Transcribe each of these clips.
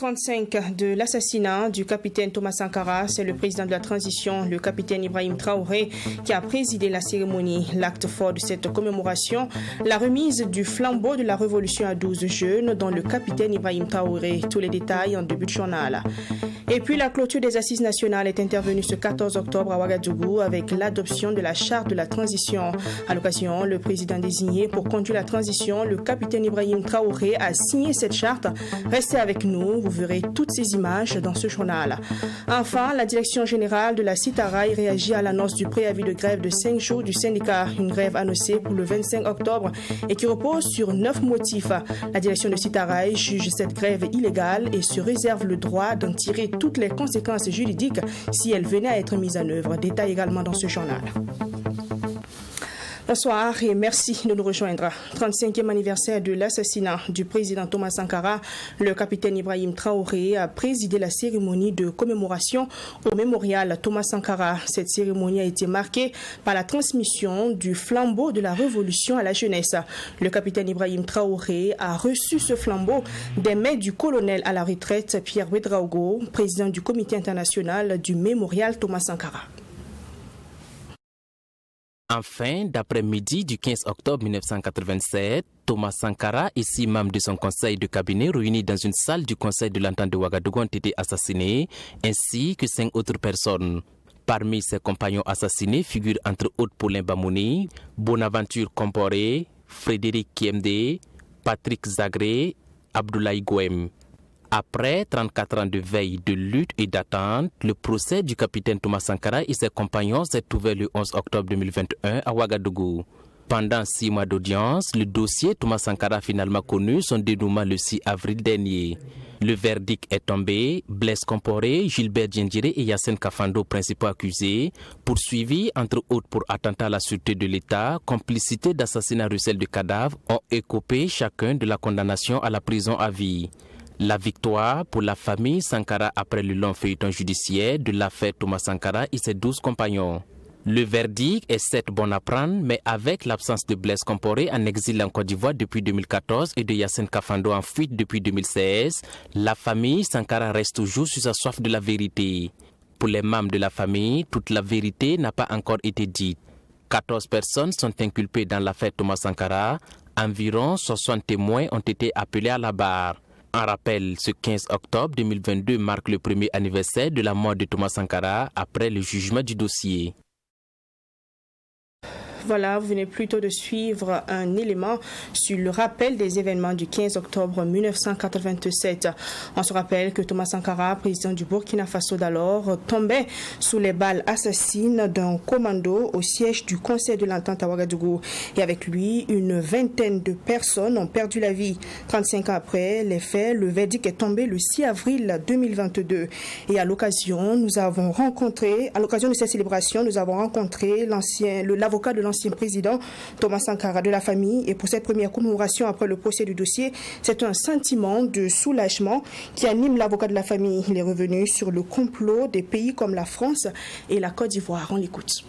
35 de l'assassinat du capitaine Thomas Sankara, c'est le président de la transition, le capitaine Ibrahim Traoré, qui a présidé la cérémonie. L'acte fort de cette commémoration, la remise du flambeau de la révolution à 12 jeunes, dont le capitaine Ibrahim Traoré. Tous les détails en début de journal. Et puis la clôture des assises nationales est intervenue ce 14 octobre à Ouagadougou avec l'adoption de la charte de la transition. À l'occasion, le président désigné pour conduire la transition, le capitaine Ibrahim Traoré, a signé cette charte. Restez avec nous, vous verrez toutes ces images dans ce journal. Enfin, la direction générale de la Citaraï réagit à l'annonce du préavis de grève de 5 jours du syndicat. Une grève annoncée pour le 25 octobre et qui repose sur 9 motifs. La direction de Citaraï juge cette grève illégale et se réserve le droit d'en tirer toutes les conséquences juridiques si elle venait à être mise en œuvre. Détail également dans ce journal. Bonsoir et merci de nous rejoindre. 35e anniversaire de l'assassinat du président Thomas Sankara. Le capitaine Ibrahim Traoré a présidé la cérémonie de commémoration au mémorial Thomas Sankara. Cette cérémonie a été marquée par la transmission du flambeau de la révolution à la jeunesse. Le capitaine Ibrahim Traoré a reçu ce flambeau des mains du colonel à la retraite Pierre Ouédraogo, président du comité international du mémorial Thomas Sankara. En fin d'après-midi du 15 octobre 1987, Thomas Sankara et 6 membres de son conseil de cabinet réunis dans une salle du conseil de l'entente de Ouagadougou ont été assassinés, ainsi que 5 autres personnes. Parmi ses compagnons assassinés figurent entre autres Paulin Bamouni, Bonaventure Comporé, Frédéric Kiemde, Patrick Zagré, Abdoulaye Gouem. Après 34 ans de veille, de lutte et d'attente, le procès du capitaine Thomas Sankara et ses compagnons s'est ouvert le 11 octobre 2021 à Ouagadougou. Pendant 6 mois d'audience, le dossier Thomas Sankara a finalement connu son dénouement le 6 avril dernier. Le verdict est tombé. Blaise Comporé, Gilbert Diendjéré et Yassine Kafando, principaux accusés, poursuivis entre autres pour attentat à la sûreté de l'État, complicité d'assassinat recel de cadavres, ont écopé chacun de la condamnation à la prison à vie. La victoire pour la famille Sankara après le long feuilleton judiciaire de l'affaire Thomas Sankara et ses 12 compagnons. Le verdict est certes bon à prendre, mais avec l'absence de Blaise Comporé en exil en Côte d'Ivoire depuis 2014 et de Yassine Kafando en fuite depuis 2016, la famille Sankara reste toujours sur sa soif de la vérité. Pour les membres de la famille, toute la vérité n'a pas encore été dite. 14 personnes sont inculpées dans l'affaire Thomas Sankara. Environ 60 témoins ont été appelés à la barre. En rappel, ce 15 octobre 2022 marque le premier anniversaire de la mort de Thomas Sankara après le jugement du dossier. Voilà, vous venez plutôt de suivre un élément sur le rappel des événements du 15 octobre 1987. On se rappelle que Thomas Sankara, président du Burkina Faso d'alors, tombait sous les balles assassines d'un commando au siège du Conseil de l'entente à Ouagadougou. Et avec lui, une vingtaine de personnes ont perdu la vie. 35 ans après les faits, le verdict est tombé le 6 avril 2022. Et à l'occasion de cette célébration, nous avons rencontré l'avocat de l'ancien président Thomas Sankara de la famille. Et pour cette première commémoration après le procès du dossier, c'est un sentiment de soulagement qui anime l'avocat de la famille. Il est revenu sur le complot des pays comme la France et la Côte d'Ivoire. On l'écoute.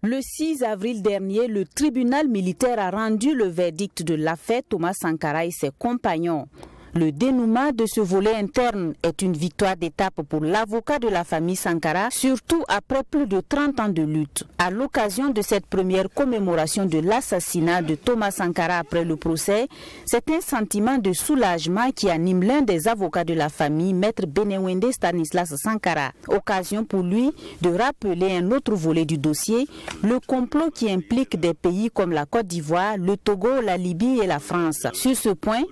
Le 6 avril dernier, le tribunal militaire a rendu le verdict de l'affaire Thomas Sankara et ses compagnons. Le dénouement de ce volet interne est une victoire d'étape pour l'avocat de la famille Sankara, surtout après plus de 30 ans de lutte. À l'occasion de cette première commémoration de l'assassinat de Thomas Sankara après le procès, c'est un sentiment de soulagement qui anime l'un des avocats de la famille, maître Benewende Stanislas Sankara. Occasion pour lui de rappeler un autre volet du dossier, le complot qui implique des pays comme la Côte d'Ivoire, le Togo, la Libye et la France. Sur ce point,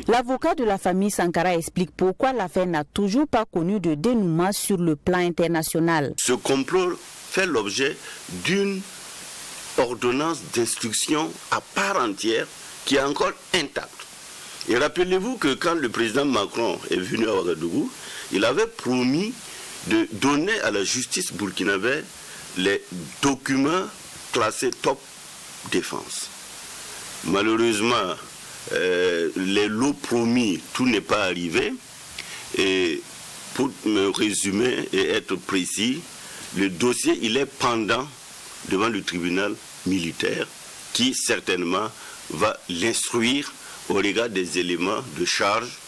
l'avocat de la famille Sankara explique pourquoi l'affaire n'a toujours pas connu de dénouement sur le plan international. Ce complot fait l'objet d'une ordonnance d'instruction à part entière qui est encore intacte. Et rappelez-vous que quand le président Macron est venu à Ouagadougou, il avait promis de donner à la justice burkinabé les documents classés top défense. Malheureusement, les lots promis, tout n'est pas arrivé. Et pour me résumer et être précis, le dossier il est pendant devant le tribunal militaire qui certainement va l'instruire au regard des éléments de charge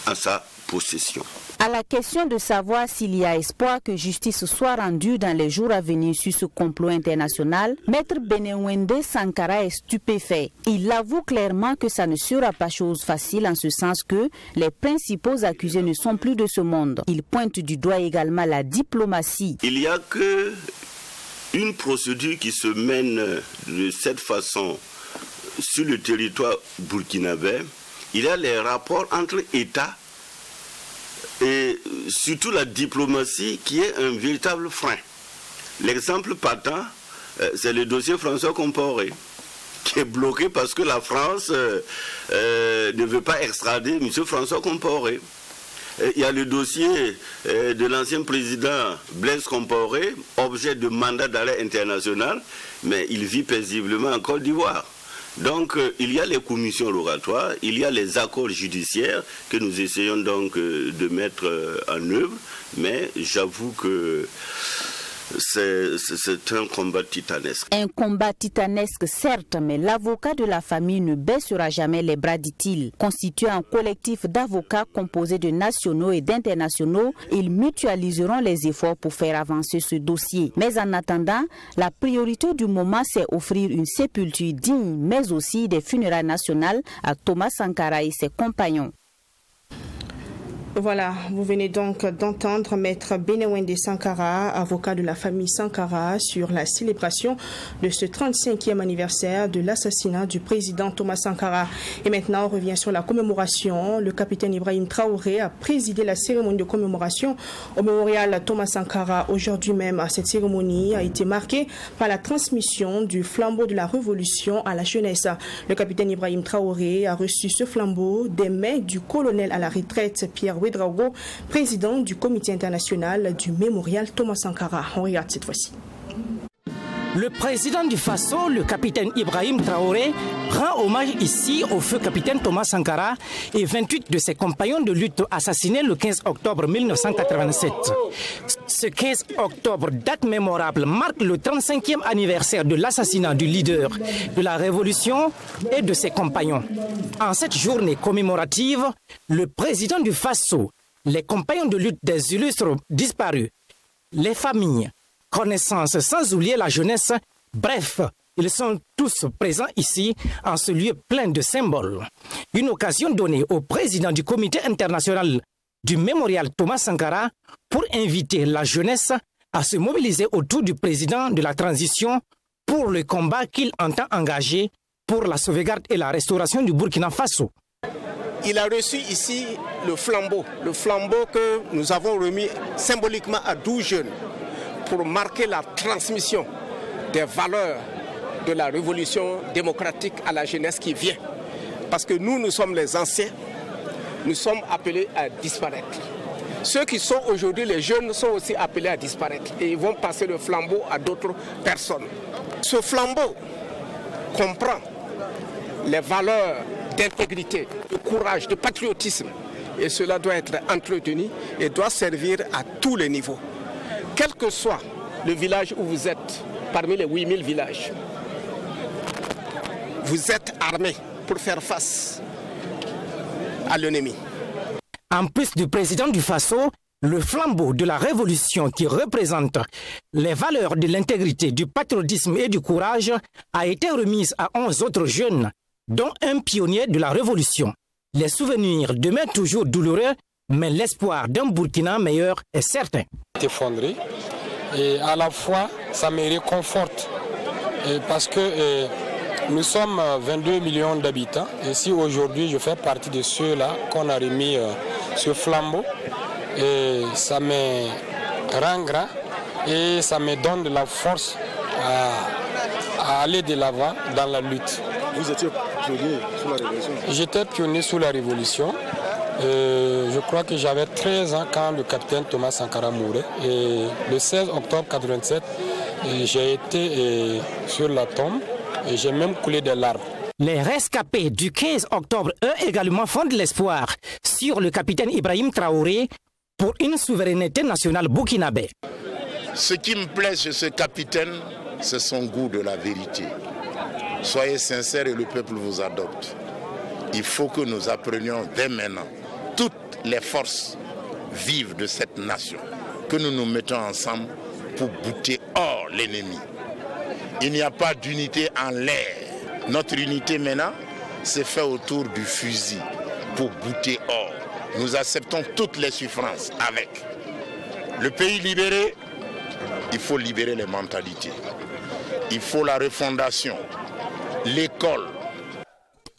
en sa possession. À la question de savoir s'il y a espoir que justice soit rendue dans les jours à venir sur ce complot international, Maître Benewende Sankara est stupéfait. Il avoue clairement que ça ne sera pas chose facile en ce sens que les principaux accusés ne sont plus de ce monde. Il pointe du doigt également la diplomatie. Il n'y a que une procédure qui se mène de cette façon sur le territoire burkinabé. Il y a les rapports entre États et surtout la diplomatie qui est un véritable frein. L'exemple patent, c'est le dossier François Compaoré, qui est bloqué parce que la France ne veut pas extrader M. François Compaoré. Il y a le dossier de l'ancien président Blaise Compaoré, objet de mandat d'arrêt international, mais il vit paisiblement en Côte d'Ivoire. Donc il y a les commissions rogatoires, il y a les accords judiciaires que nous essayons donc de mettre en œuvre, mais j'avoue que c'est un combat titanesque. Un combat titanesque certes, mais l'avocat de la famille ne baissera jamais les bras, dit-il. Constitué un collectif d'avocats composé de nationaux et d'internationaux, ils mutualiseront les efforts pour faire avancer ce dossier. Mais en attendant, la priorité du moment, c'est offrir une sépulture digne, mais aussi des funérailles nationales à Thomas Sankara et ses compagnons. Voilà, vous venez donc d'entendre Maître Benewende Sankara, avocat de la famille Sankara, sur la célébration de ce 35e anniversaire de l'assassinat du président Thomas Sankara. Et maintenant, on revient sur la commémoration. Le capitaine Ibrahim Traoré a présidé la cérémonie de commémoration au mémorial Thomas Sankara. Aujourd'hui même, cette cérémonie a été marquée par la transmission du flambeau de la Révolution à la jeunesse. Le capitaine Ibrahim Traoré a reçu ce flambeau des mains du colonel à la retraite Pierre Ouedraogo, président du comité international du mémorial Thomas Sankara. On regarde cette fois-ci. Le président du Faso, le capitaine Ibrahim Traoré, rend hommage ici au feu capitaine Thomas Sankara et 28 de ses compagnons de lutte assassinés le 15 octobre 1987. Ce 15 octobre, date mémorable, marque le 35e anniversaire de l'assassinat du leader de la révolution et de ses compagnons. En cette journée commémorative, le président du Faso, les compagnons de lutte des illustres disparus, les familles, connaissances, sans oublier la jeunesse. Bref, ils sont tous présents ici en ce lieu plein de symboles. Une occasion donnée au président du comité international du mémorial Thomas Sankara pour inviter la jeunesse à se mobiliser autour du président de la transition pour le combat qu'il entend engager pour la sauvegarde et la restauration du Burkina Faso. Il a reçu ici le flambeau que nous avons remis symboliquement à 12 jeunes, pour marquer la transmission des valeurs de la révolution démocratique à la jeunesse qui vient. Parce que nous sommes les anciens, nous sommes appelés à disparaître. Ceux qui sont aujourd'hui les jeunes sont aussi appelés à disparaître et ils vont passer le flambeau à d'autres personnes. Ce flambeau comprend les valeurs d'intégrité, de courage, de patriotisme et cela doit être entretenu et doit servir à tous les niveaux. Quel que soit le village où vous êtes, parmi les 8000 villages, vous êtes armés pour faire face à l'ennemi. En plus du président du Faso, le flambeau de la révolution qui représente les valeurs de l'intégrité, du patriotisme et du courage a été remis à 11 autres jeunes, dont un pionnier de la révolution. Les souvenirs demeurent toujours douloureux, mais l'espoir d'un Burkina meilleur est certain. Effondré et à la fois ça me réconforte parce que nous sommes 22 millions d'habitants et si aujourd'hui je fais partie de ceux-là qu'on a remis ce flambeau et ça me rend grand et ça me donne de la force à aller de l'avant dans la lutte. Vous étiez pionnier sous la Révolution? J'étais pionnier sous la Révolution. Je crois que j'avais 13 ans quand le capitaine Thomas Sankara mourait. Et le 16 octobre 1987, j'ai été sur la tombe et j'ai même coulé des larmes. Les rescapés du 15 octobre, eux également, fondent l'espoir sur le capitaine Ibrahim Traoré pour une souveraineté nationale burkinabé. Ce qui me plaît chez ce capitaine, c'est son goût de la vérité. Soyez sincères et le peuple vous adopte. Il faut que nous apprenions dès maintenant, toutes les forces vives de cette nation, que nous nous mettons ensemble pour bouter hors l'ennemi. Il n'y a pas d'unité en l'air. Notre unité maintenant, c'est fait autour du fusil pour bouter hors. Nous acceptons toutes les souffrances avec. Le pays libéré, il faut libérer les mentalités. Il faut la refondation, l'école.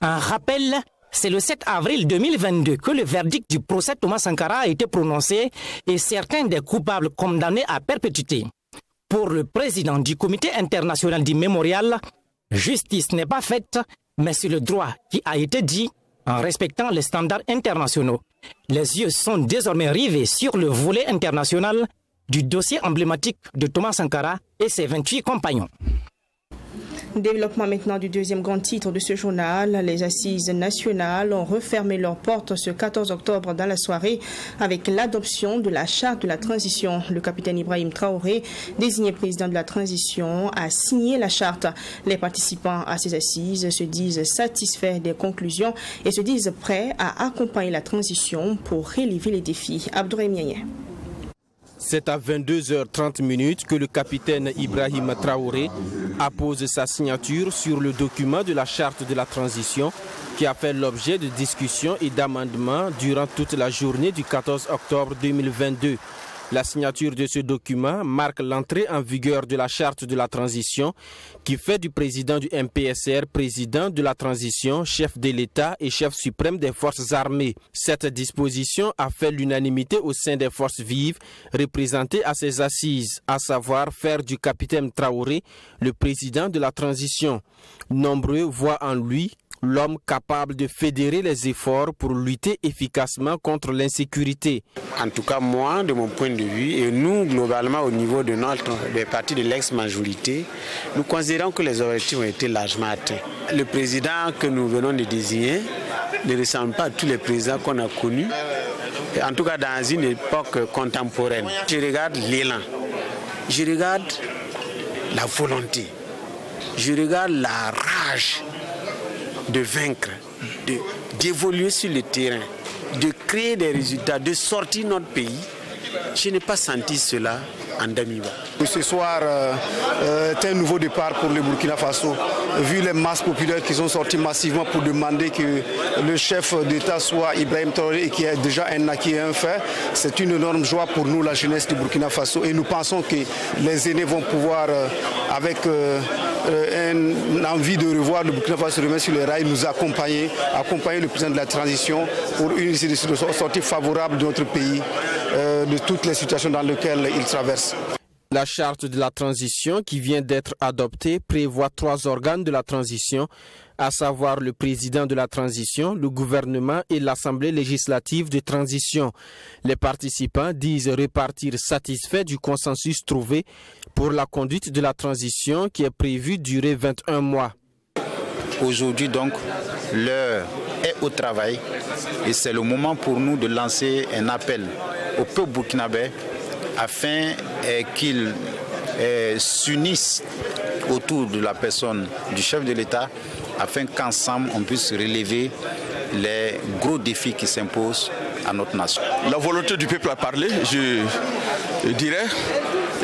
Un rappel, c'est le 7 avril 2022 que le verdict du procès Thomas Sankara a été prononcé et certains des coupables condamnés à perpétuité. Pour le président du comité international du mémorial, justice n'est pas faite, mais c'est le droit qui a été dit en respectant les standards internationaux. Les yeux sont désormais rivés sur le volet international du dossier emblématique de Thomas Sankara et ses 28 compagnons. Développement maintenant du deuxième grand titre de ce journal. Les assises nationales ont refermé leurs portes ce 14 octobre dans la soirée avec l'adoption de la charte de la transition. Le capitaine Ibrahim Traoré, désigné président de la transition, a signé la charte. Les participants à ces assises se disent satisfaits des conclusions et se disent prêts à accompagner la transition pour relever les défis. Abdourahim Niaye. C'est à 22h30 que le capitaine Ibrahim Traoré appose sa signature sur le document de la charte de la transition qui a fait l'objet de discussions et d'amendements durant toute la journée du 14 octobre 2022. La signature de ce document marque l'entrée en vigueur de la charte de la transition qui fait du président du MPSR président de la transition, chef de l'État et chef suprême des forces armées. Cette disposition a fait l'unanimité au sein des forces vives représentées à ces assises, à savoir faire du capitaine Traoré le président de la transition. Nombreux voient en lui l'homme capable de fédérer les efforts pour lutter efficacement contre l'insécurité. En tout cas, moi, de mon point de vue, et nous, globalement, au niveau de des partis de l'ex-majorité, nous considérons que les objectifs ont été largement atteints. Le président que nous venons de désigner ne ressemble pas à tous les présidents qu'on a connus, en tout cas dans une époque contemporaine. Je regarde l'élan, je regarde la volonté, je regarde la rage de vaincre, d'évoluer sur le terrain, de créer des résultats, de sortir notre pays. Je n'ai pas senti cela en Damiba. Ce soir est un nouveau départ pour le Burkina Faso. Vu les masses populaires qui sont sorties massivement pour demander que le chef d'État soit Ibrahim Traoré et qui est déjà un acquis et un fait, c'est une énorme joie pour nous, la jeunesse du Burkina Faso. Et nous pensons que les aînés vont pouvoir, avec une envie de revoir le Burkina Faso remettre sur les rails, nous accompagner le président de la transition pour une sortie favorable de notre pays, de toutes les situations dans lesquelles il traverse. La charte de la transition qui vient d'être adoptée prévoit 3 organes de la transition, à savoir le président de la transition, le gouvernement et l'Assemblée législative de transition. Les participants disent repartir satisfaits du consensus trouvé pour la conduite de la transition qui est prévue durer 21 mois. Aujourd'hui donc, l'heure est au travail et c'est le moment pour nous de lancer un appel au peuple burkinabé afin qu'ils s'unissent autour de la personne du chef de l'État afin qu'ensemble on puisse relever les gros défis qui s'imposent à notre nation. La volonté du peuple a parlé, je dirais,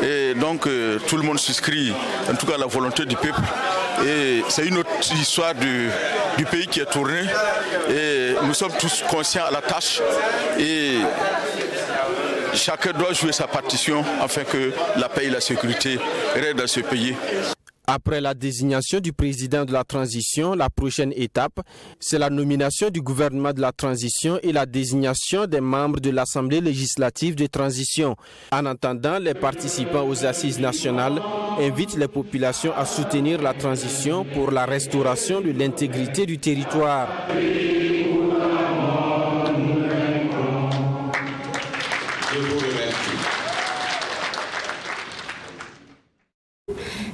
et donc tout le monde souscrit en tout cas à la volonté du peuple. Et c'est une autre histoire du pays qui est tourné et nous sommes tous conscients à la tâche et chacun doit jouer sa partition afin que la paix et la sécurité règnent dans ce pays. Après la désignation du président de la transition, la prochaine étape, c'est la nomination du gouvernement de la transition et la désignation des membres de l'Assemblée législative de transition. En attendant, les participants aux assises nationales invitent les populations à soutenir la transition pour la restauration de l'intégrité du territoire.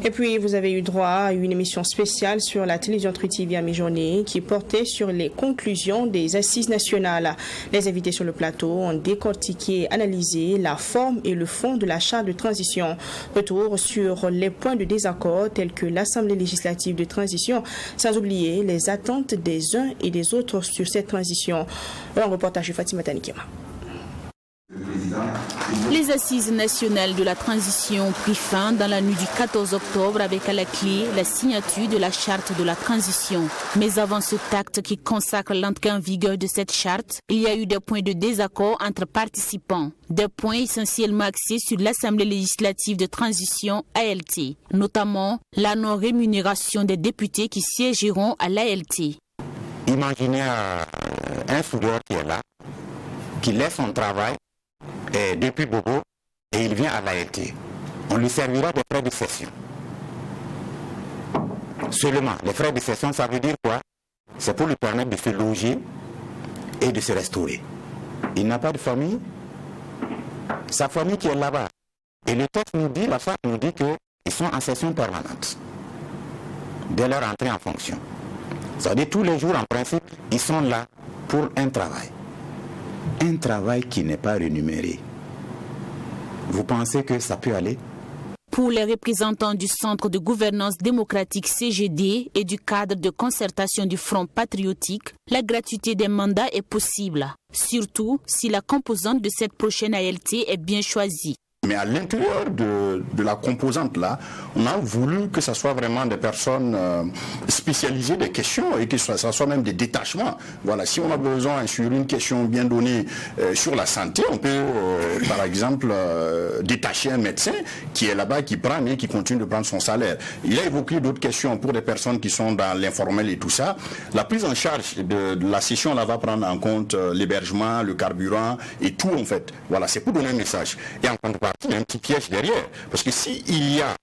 Et puis, vous avez eu droit à une émission spéciale sur la télévision Truth TV à mi-journée qui portait sur les conclusions des assises nationales. Les invités sur le plateau ont décortiqué et analysé la forme et le fond de la charte de transition. Retour sur les points de désaccord tels que l'Assemblée législative de transition, sans oublier les attentes des uns et des autres sur cette transition. Un reportage de Fatima Tanikema. Les assises nationales de la transition ont pris fin dans la nuit du 14 octobre avec à la clé la signature de la charte de la transition. Mais avant cet acte qui consacre l'entrée en vigueur de cette charte, il y a eu des points de désaccord entre participants. Des points essentiellement axés sur l'Assemblée législative de transition ALT, notamment la non-rémunération des députés qui siégeront à l'ALT. Imaginez un soudeur qui est là, qui laisse son travail depuis Bobo et il vient à l'ALT. On lui servira des frais de session. Seulement, les frais de session, ça veut dire quoi? C'est pour lui permettre de se loger et de se restaurer. Il n'a pas de famille. Sa famille qui est là-bas. Et le texte nous dit, la charte nous dit qu'ils sont en session permanente dès leur entrée en fonction. Ça veut dire tous les jours, en principe, ils sont là pour un travail. Un travail qui n'est pas rémunéré. Vous pensez que ça peut aller? Pour les représentants du Centre de gouvernance démocratique CGD et du cadre de concertation du Front patriotique, la gratuité des mandats est possible, surtout si la composante de cette prochaine ALT est bien choisie. Mais à l'intérieur de la composante là, on a voulu que ce soit vraiment des personnes spécialisées des questions et que ça soit même des détachements. Voilà, si on a besoin sur une question bien donnée sur la santé, on peut par exemple détacher un médecin qui est là-bas, qui prend et qui continue de prendre son salaire. Il a évoqué d'autres questions pour des personnes qui sont dans l'informel et tout ça. La prise en charge de la session là va prendre en compte l'hébergement, le carburant et tout en fait. Voilà, c'est pour donner un message. Et en contrepartie, il y a un petit piège derrière. Parce que s'il y a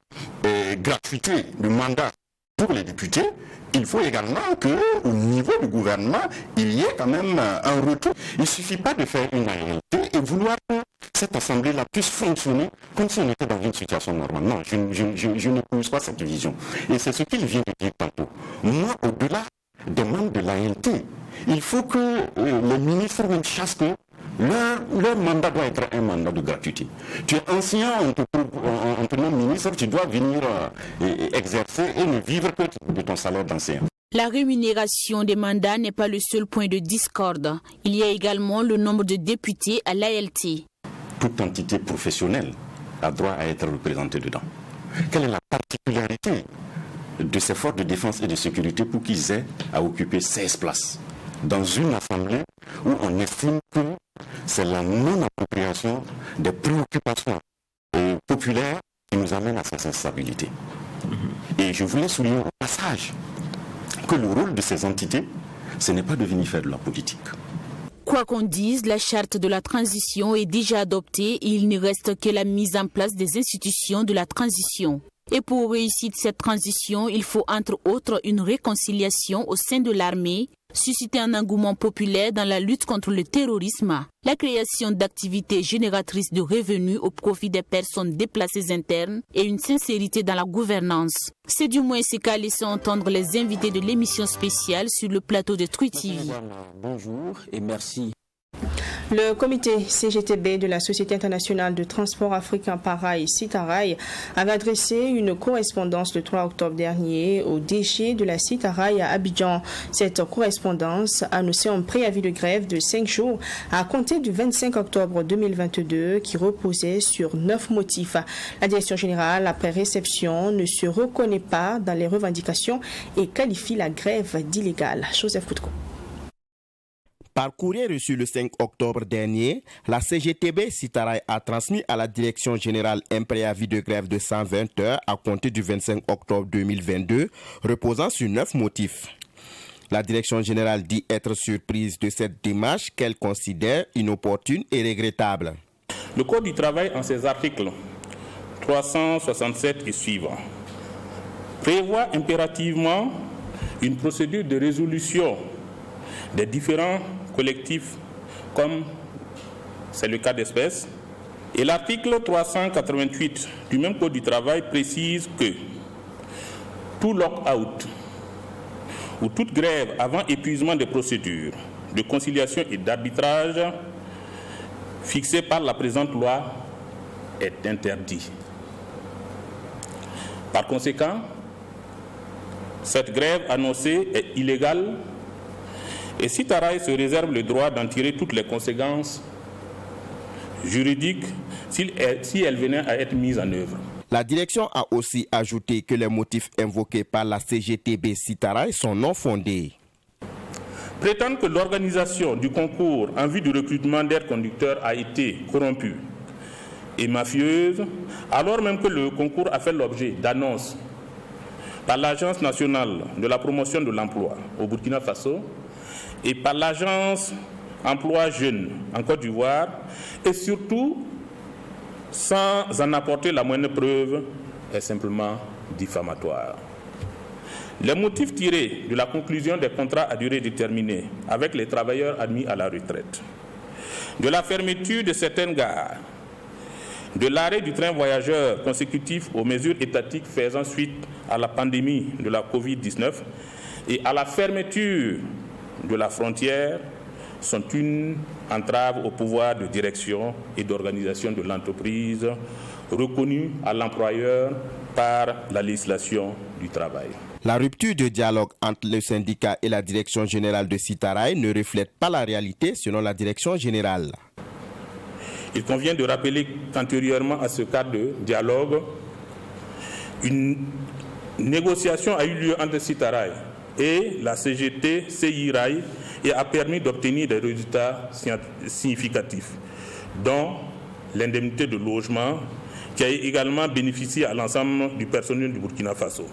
gratuité de mandat pour les députés, il faut également qu'au niveau du gouvernement, il y ait quand même un retour. Il ne suffit pas de faire une réalité et vouloir que cette assemblée-là puisse fonctionner comme si on était dans une situation normale. Non, je n'épouse pas cette vision. Et c'est ce qu'il vient de dire tantôt. Moi, au-delà des membres de l'ALT, il faut que les ministres même chassent que leur mandat doit être un mandat de gratuité. Tu es ancien, on te nomme ministre, tu dois venir exercer et ne vivre que de ton salaire d'ancien. La rémunération des mandats n'est pas le seul point de discorde. Il y a également le nombre de députés à l'ALT. Toute entité professionnelle a droit à être représentée dedans. Quelle est la particularité de ces forces de défense et de sécurité pour qu'ils aient à occuper 16 places dans une assemblée où on estime que c'est la non-appropriation des préoccupations populaires qui nous amène à cette instabilité. Et je voulais souligner au passage que le rôle de ces entités, ce n'est pas de venir faire de la politique. Quoi qu'on dise, la charte de la transition est déjà adoptée et il ne reste que la mise en place des institutions de la transition. Et pour réussir cette transition, il faut entre autres une réconciliation au sein de l'armée, susciter un engouement populaire dans la lutte contre le terrorisme, la création d'activités génératrices de revenus au profit des personnes déplacées internes et une sincérité dans la gouvernance. C'est du moins ce qu'a laissé entendre les invités de l'émission spéciale sur le plateau de Truth TV. Bonjour et merci. Le comité CGTB de la Société internationale de transport africain Paraï Citaraï avait adressé une correspondance le 3 octobre dernier au DG de la Citaraï à Abidjan. Cette correspondance annonçait un préavis de grève de 5 jours à compter du 25 octobre 2022 qui reposait sur 9 motifs. La direction générale, après réception, ne se reconnaît pas dans les revendications et qualifie la grève d'illégale. Joseph Koutko. Par courrier reçu le 5 octobre dernier, la CGTB Citaraï a transmis à la Direction générale un préavis de grève de 120 heures à compter du 25 octobre 2022, reposant sur 9 motifs. La Direction générale dit être surprise de cette démarche qu'elle considère inopportune et regrettable. Le Code du travail, en ses articles 367 et suivants, prévoit impérativement une procédure de résolution des différents collectifs, comme c'est le cas d'espèce. Et l'article 388 du même Code du travail précise que tout lock-out ou toute grève avant épuisement des procédures de conciliation et d'arbitrage fixées par la présente loi est interdit. Par conséquent, cette grève annoncée est illégale et Sitaraï se réserve le droit d'en tirer toutes les conséquences juridiques si elle venait à être mise en œuvre. La direction a aussi ajouté que les motifs invoqués par la CGTB Sitaraï sont non fondés. Prétendre que l'organisation du concours en vue du recrutement d'aide conducteurs a été corrompue et mafieuse, alors même que le concours a fait l'objet d'annonces par l'Agence nationale de la promotion de l'emploi au Burkina Faso et par l'Agence Emploi Jeunes en Côte d'Ivoire, et surtout sans en apporter la moindre preuve, est simplement diffamatoire. Les motifs tirés de la conclusion des contrats à durée déterminée avec les travailleurs admis à la retraite, de la fermeture de certaines gares, de l'arrêt du train voyageur consécutif aux mesures étatiques faisant suite à la pandémie de la Covid-19 et à la fermeture de la frontière sont une entrave au pouvoir de direction et d'organisation de l'entreprise reconnue à l'employeur par la législation du travail. La rupture de dialogue entre le syndicat et la direction générale de Sitaraï ne reflète pas la réalité selon la direction générale. Il convient de rappeler qu'antérieurement à ce cadre de dialogue, une négociation a eu lieu entre Sitaraï et la CGT CIRAI et a permis d'obtenir des résultats significatifs, dont l'indemnité de logement qui a également bénéficié à l'ensemble du personnel du Burkina Faso.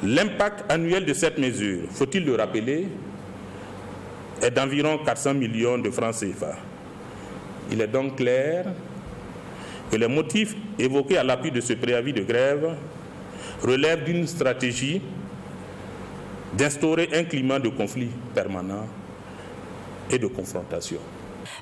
L'impact annuel de cette mesure, faut-il le rappeler, est d'environ 400 millions de francs CFA. Il est donc clair que les motifs évoqués à l'appui de ce préavis de grève relèvent d'une stratégie d'instaurer un climat de conflit permanent et de confrontation.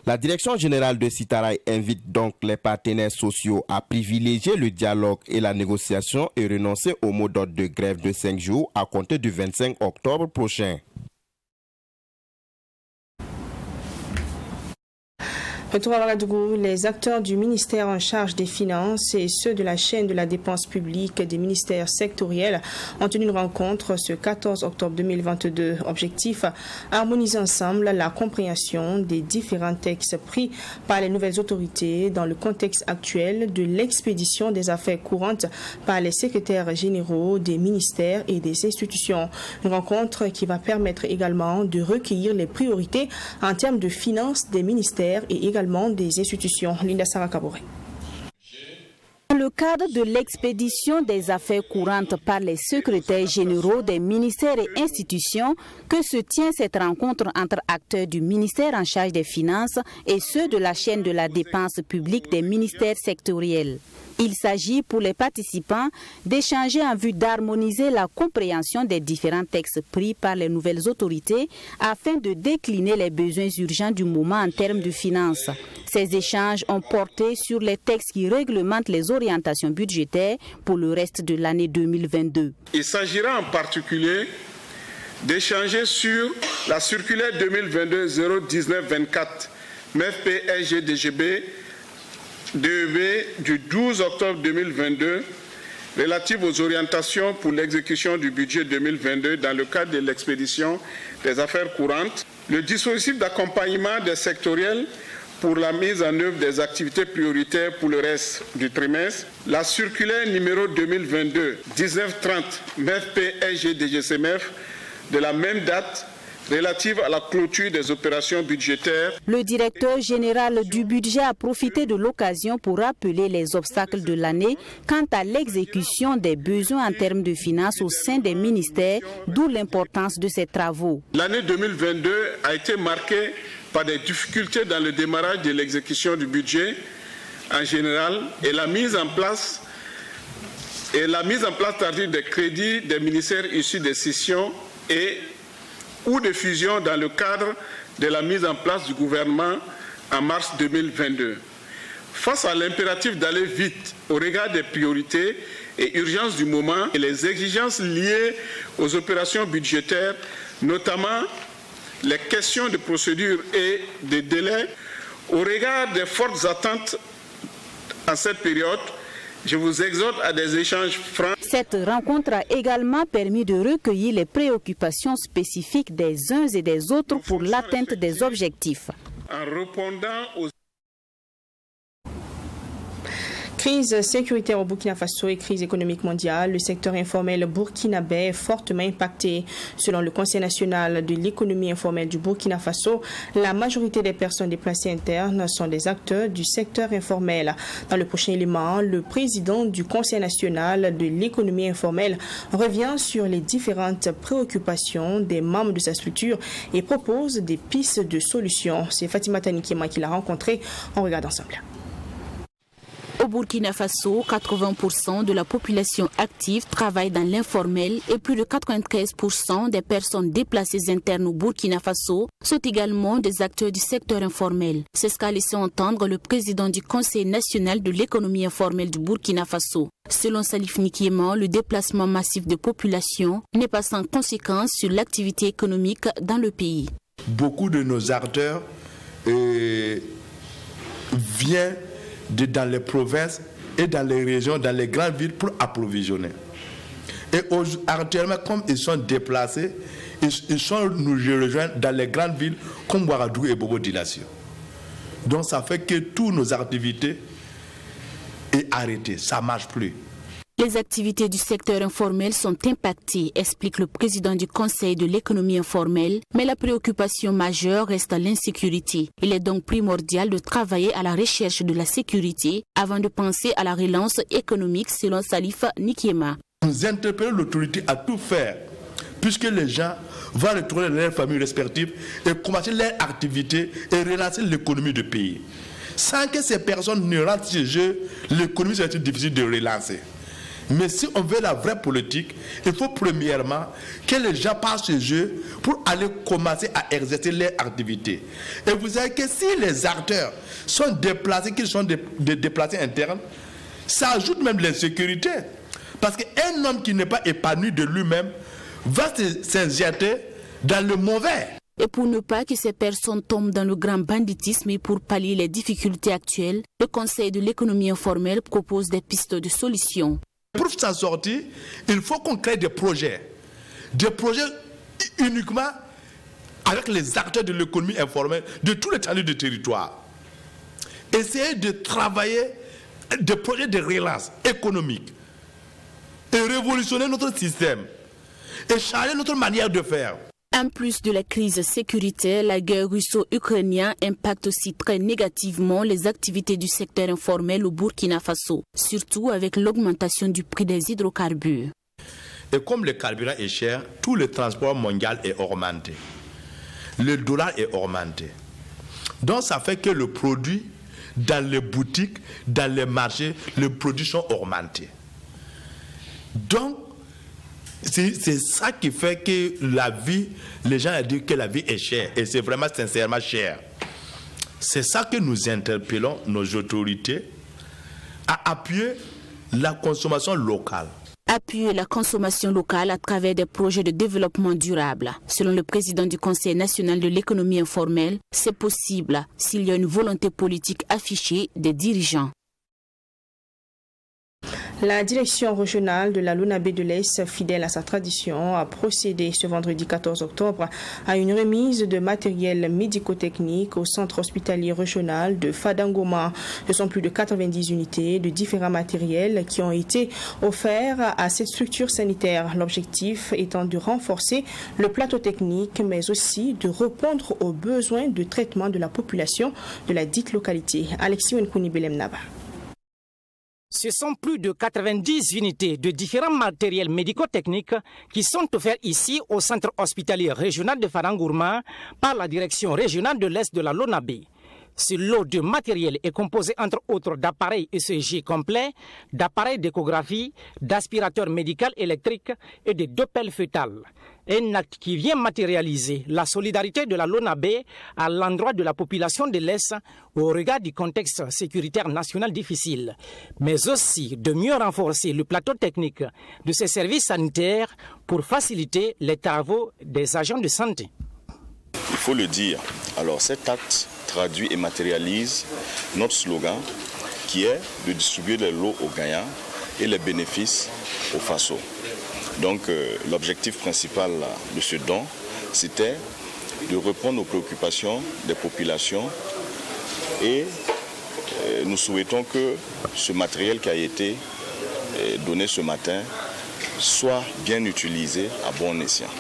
La direction générale de Sitaraï invite donc les partenaires sociaux à privilégier le dialogue et la négociation et renoncer au mot d'ordre de grève de 5 jours à compter du 25 octobre prochain. Retour à Ouagadougou, les acteurs du ministère en charge des Finances et ceux de la chaîne de la dépense publique des ministères sectoriels ont tenu une rencontre ce 14 octobre 2022. Objectif, harmoniser ensemble la compréhension des différents textes pris par les nouvelles autorités dans le contexte actuel de l'expédition des affaires courantes par les secrétaires généraux des ministères et des institutions. Une rencontre qui va permettre également de recueillir les priorités en termes de finances des ministères et également des institutions. Linda Sarah Kaboré. Dans le cadre de l'expédition des affaires courantes par les secrétaires généraux des ministères et institutions que se tient cette rencontre entre acteurs du ministère en charge des finances et ceux de la chaîne de la dépense publique des ministères sectoriels. Il s'agit pour les participants d'échanger en vue d'harmoniser la compréhension des différents textes pris par les nouvelles autorités afin de décliner les besoins urgents du moment en termes de finances. Ces échanges ont porté sur les textes qui réglementent les orientations budgétaires pour le reste de l'année 2022. Il s'agira en particulier d'échanger sur la circulaire 2022-019-24 MEF-PSG-DGB DEB du 12 octobre 2022 relative aux orientations pour l'exécution du budget 2022 dans le cadre de l'expédition des affaires courantes, le dispositif d'accompagnement des sectoriels pour la mise en œuvre des activités prioritaires pour le reste du trimestre, la circulaire numéro 2022-1930 MEF-PSG-DGCMF de la même date relative à la clôture des opérations budgétaires. Le directeur général du budget a profité de l'occasion pour rappeler les obstacles de l'année quant à l'exécution des besoins en termes de finances au sein des ministères, d'où l'importance de ces travaux. L'année 2022 a été marquée par des difficultés dans le démarrage de l'exécution du budget en général et la mise en place tardive des crédits des ministères issus des scissions ou de fusion dans le cadre de la mise en place du gouvernement en mars 2022. Face à l'impératif d'aller vite au regard des priorités et urgences du moment et les exigences liées aux opérations budgétaires, notamment les questions de procédure et de délai, au regard des fortes attentes en cette période, je vous exhorte à des échanges francs. Cette rencontre a également permis de recueillir les préoccupations spécifiques des uns et des autres pour l'atteinte des objectifs. En répondant aux Crise sécuritaire au Burkina Faso et crise économique mondiale, le secteur informel burkinabé est fortement impacté. Selon le Conseil national de l'économie informelle du Burkina Faso, la majorité des personnes déplacées internes sont des acteurs du secteur informel. Dans le prochain élément, le président du Conseil national de l'économie informelle revient sur les différentes préoccupations des membres de sa structure et propose des pistes de solutions. C'est Fatima Tanikema qui l'a rencontré. On regarde ensemble. Au Burkina Faso, 80% de la population active travaille dans l'informel et plus de 93% des personnes déplacées internes au Burkina Faso sont également des acteurs du secteur informel. C'est ce qu'a laissé entendre le président du Conseil national de l'économie informelle du Burkina Faso. Selon Salif Nikiema, le déplacement massif de population n'est pas sans conséquence sur l'activité économique dans le pays. Beaucoup de nos acteurs viennent dans les provinces et dans les régions, dans les grandes villes pour approvisionner. Et actuellement, comme ils sont déplacés, ils nous rejoignent dans les grandes villes comme Ouagadougou et Bobo-Dioulasso. Donc ça fait que toutes nos activités sont arrêtées, ça ne marche plus. Les activités du secteur informel sont impactées, explique le président du Conseil de l'économie informelle, mais la préoccupation majeure reste l'insécurité. Il est donc primordial de travailler à la recherche de la sécurité avant de penser à la relance économique, selon Salif Nikiema. Nous interpellons l'autorité à tout faire, puisque les gens vont retourner dans leurs familles respectives et commencer leur activité et relancer l'économie du pays. Sans que ces personnes ne rentrent chez eux, l'économie sera difficile de relancer. Mais si on veut la vraie politique, il faut premièrement que les gens passent chez eux pour aller commencer à exercer leur activité. Et vous savez que si les acteurs sont déplacés, qu'ils sont des déplacés internes, ça ajoute même l'insécurité. Parce qu'un homme qui n'est pas épanoui de lui-même va s'injecter dans le mauvais. Et pour ne pas que ces personnes tombent dans le grand banditisme et pour pallier les difficultés actuelles, le Conseil de l'économie informelle propose des pistes de solutions. Pour s'en sortir, il faut qu'on crée des projets uniquement avec les acteurs de l'économie informelle de tout l'étendue du territoire. Essayer de travailler des projets de relance économique et révolutionner notre système et changer notre manière de faire. En plus de la crise sécuritaire, la guerre russo-ukrainienne impacte aussi très négativement les activités du secteur informel au Burkina Faso, surtout avec l'augmentation du prix des hydrocarbures. Et comme le carburant est cher, tout le transport mondial est augmenté. Le dollar est augmenté. Donc ça fait que le produit, dans les boutiques, dans les marchés, les produits sont augmentés. Donc, c'est ça qui fait que la vie, les gens disent que la vie est chère. Et c'est vraiment sincèrement cher. C'est ça que nous interpellons nos autorités à appuyer la consommation locale. Appuyer la consommation locale à travers des projets de développement durable. Selon le président du Conseil national de l'économie informelle, c'est possible s'il y a une volonté politique affichée des dirigeants. La direction régionale de la Lounabé de l'Est, fidèle à sa tradition, a procédé ce vendredi 14 octobre à une remise de matériel médico-technique au centre hospitalier régional de Fadangoma. Ce sont plus de 90 unités de différents matériels qui ont été offerts à cette structure sanitaire. L'objectif étant de renforcer le plateau technique, mais aussi de répondre aux besoins de traitement de la population de la dite localité. Alexis Wenkouni Belem-Naba. Ce sont plus de 90 unités de différents matériels médico-techniques qui sont offerts ici au centre hospitalier régional de Fadangourma par la direction régionale de l'Est de la Lounabé. Ce lot de matériel est composé entre autres d'appareils ECG complets, d'appareils d'échographie, d'aspirateurs médicaux électriques et de doppels fœtales. Un acte qui vient matérialiser la solidarité de la LONAB à l'endroit de la population de l'Est au regard du contexte sécuritaire national difficile, mais aussi de mieux renforcer le plateau technique de ces services sanitaires pour faciliter les travaux des agents de santé. Il faut le dire, alors cet acte traduit et matérialise notre slogan qui est de distribuer les lots aux gagnants et les bénéfices aux Faso. Donc l'objectif principal de ce don, c'était de répondre aux préoccupations des populations et nous souhaitons que ce matériel qui a été donné ce matin soit bien utilisé à bon escient.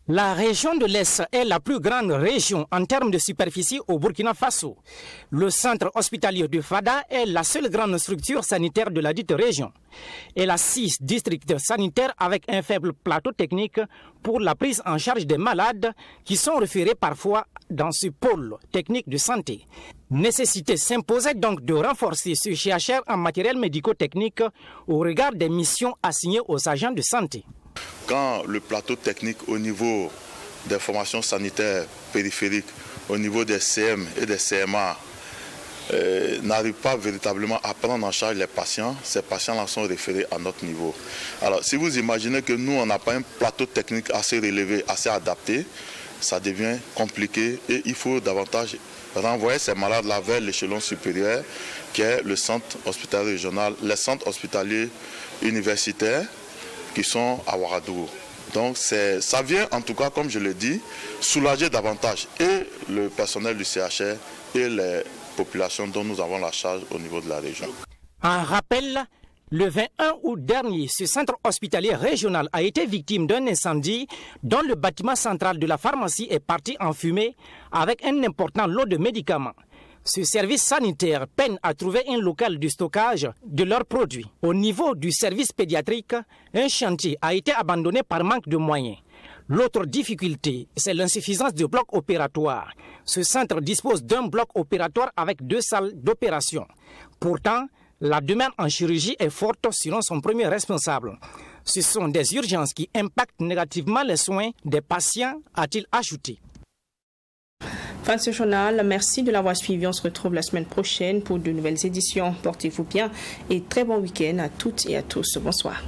La région de l'Est est la plus grande région en termes de superficie au Burkina Faso. Le centre hospitalier de Fada est la seule grande structure sanitaire de la dite région. Elle a 6 districts sanitaires avec un faible plateau technique pour la prise en charge des malades qui sont référés parfois dans ce pôle technique de santé. Nécessité s'imposait donc de renforcer ce CHR en matériel médico-technique au regard des missions assignées aux agents de santé. Quand le plateau technique au niveau des formations sanitaires périphériques, au niveau des CM et des CMA, n'arrive pas véritablement à prendre en charge les patients, ces patients-là sont référés à notre niveau. Alors si vous imaginez que nous, on n'a pas un plateau technique assez relevé, assez adapté, ça devient compliqué et il faut davantage renvoyer ces malades-là vers l'échelon supérieur qui est le centre hospitalier régional, les centres hospitaliers universitaires qui sont à Ouagadougou. Donc ça vient en tout cas, comme je l'ai dit, soulager davantage et le personnel du CHR et les populations dont nous avons la charge au niveau de la région. En rappel, le 21 août dernier, ce centre hospitalier régional a été victime d'un incendie dont le bâtiment central de la pharmacie est parti en fumée avec un important lot de médicaments. Ce service sanitaire peine à trouver un local de stockage de leurs produits. Au niveau du service pédiatrique, un chantier a été abandonné par manque de moyens. L'autre difficulté, c'est l'insuffisance de blocs opératoires. Ce centre dispose d'un bloc opératoire avec 2 salles d'opération. Pourtant, la demande en chirurgie est forte selon son premier responsable. Ce sont des urgences qui impactent négativement les soins des patients, a-t-il ajouté. Fin de ce journal, merci de l'avoir suivi. On se retrouve la semaine prochaine pour de nouvelles éditions. Portez-vous bien et très bon week-end à toutes et à tous. Bonsoir.